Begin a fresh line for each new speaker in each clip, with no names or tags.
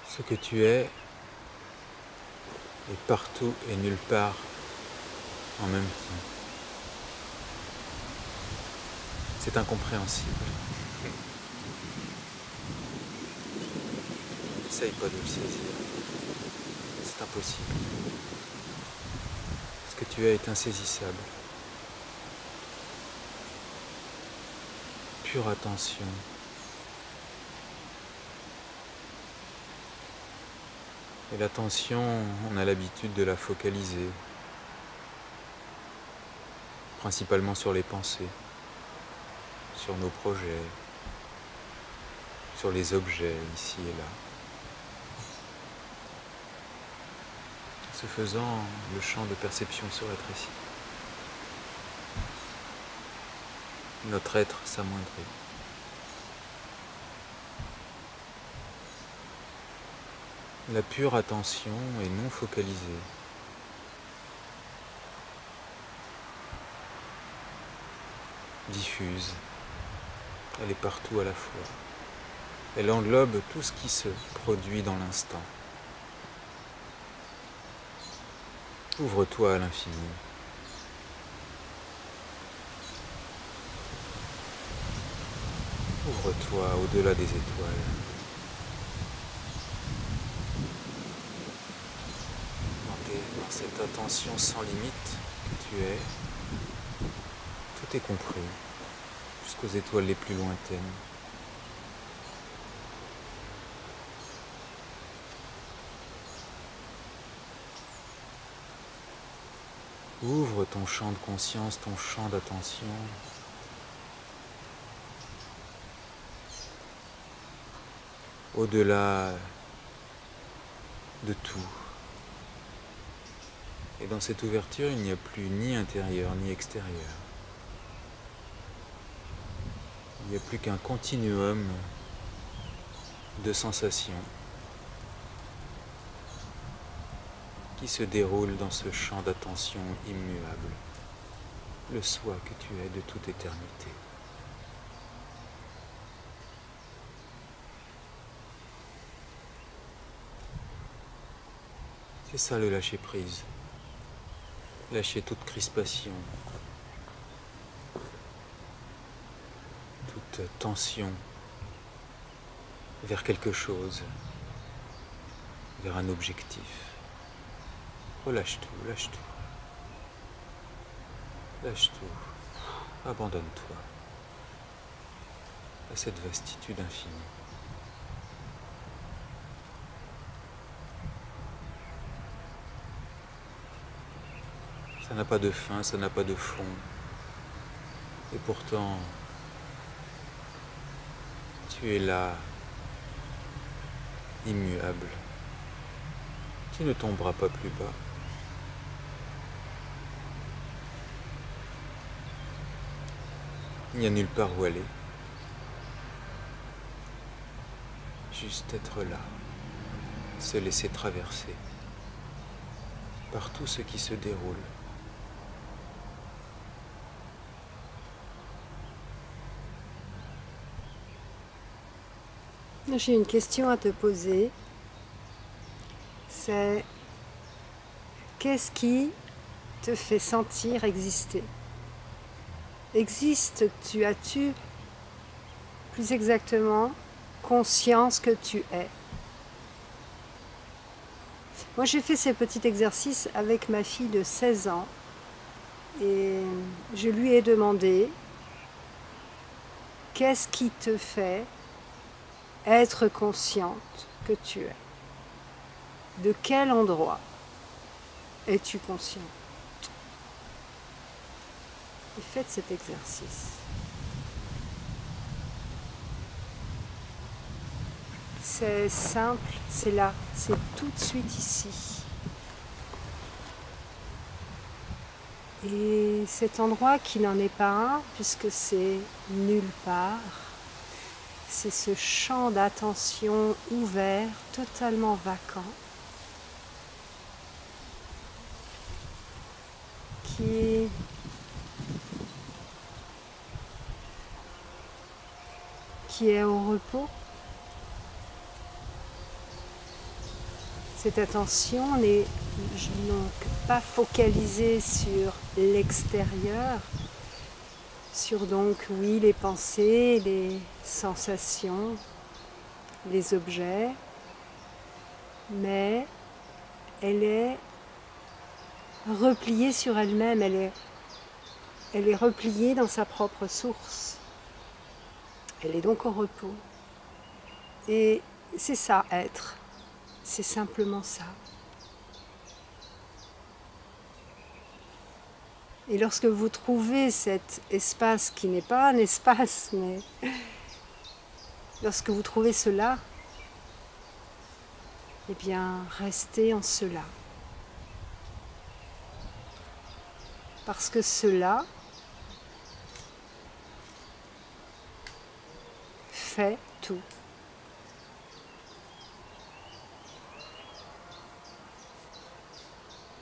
Ce que tu es est partout et nulle part en même temps. C'est incompréhensible. N'essaye pas de le saisir. C'est impossible. Ce que tu es est insaisissable. Pure attention. Et l'attention, on a l'habitude de la focaliser, principalement sur les pensées, sur nos projets, sur les objets ici et là. Ce faisant, le champ de perception se rétrécit. Notre être s'amoindrit. La pure attention est non focalisée. Diffuse. Elle est partout à la fois. Elle englobe tout ce qui se produit dans l'instant. Ouvre-toi à l'infini. Ouvre-toi au-delà des étoiles. Dans cette attention sans limite que tu es, tout est compris, jusqu'aux étoiles les plus lointaines. Ouvre ton champ de conscience, ton champ d'attention. Au-delà de tout. Et dans cette ouverture, il n'y a plus ni intérieur ni extérieur. Il n'y a plus qu'un continuum de sensations qui se déroule dans ce champ d'attention immuable, le soi que tu es de toute éternité. C'est ça le lâcher-prise. Lâcher toute crispation, toute tension vers quelque chose, vers un objectif. Relâche tout, lâche tout. Lâche tout. Abandonne-toi à cette vastitude infinie. Ça n'a pas de fin, ça n'a pas de fond. Et pourtant, tu es là, immuable. Tu ne tomberas pas plus bas. Il n'y a nulle part où aller. Juste être là, se laisser traverser par tout ce qui se déroule.
J'ai une question à te poser. C'est qu'est-ce qui te fait sentir exister? Existes-tu, as-tu plus exactement conscience que tu es? Moi j'ai fait ces petits exercices avec ma fille de 16 ans et je lui ai demandé qu'est-ce qui te fait être consciente que tu es? De quel endroit es-tu conscient? Et faites cet exercice. C'est simple, c'est là, c'est tout de suite ici. Et cet endroit qui n'en est pas un, puisque c'est nulle part, c'est ce champ d'attention ouvert, totalement vacant, qui est au repos. Cette attention n'est donc pas focalisée sur l'extérieur, sur donc, oui, les pensées, les sensations, les objets, mais elle est repliée sur elle-même, elle est repliée dans sa propre source. Elle est donc au repos. Et c'est ça, être. C'est simplement ça. Et lorsque vous trouvez cet espace qui n'est pas un espace, mais lorsque vous trouvez cela, eh bien, restez en cela. Parce que cela fait tout.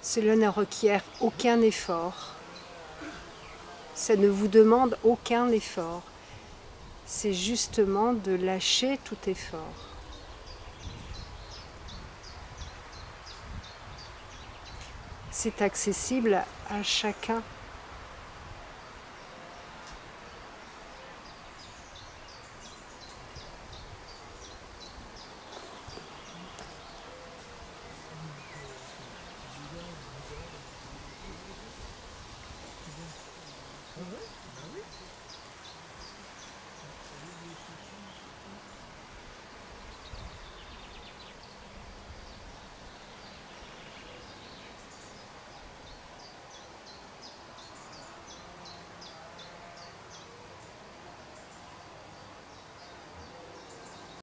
Cela ne requiert aucun effort. Ça ne vous demande aucun effort. C'est justement de lâcher tout effort. C'est accessible à chacun.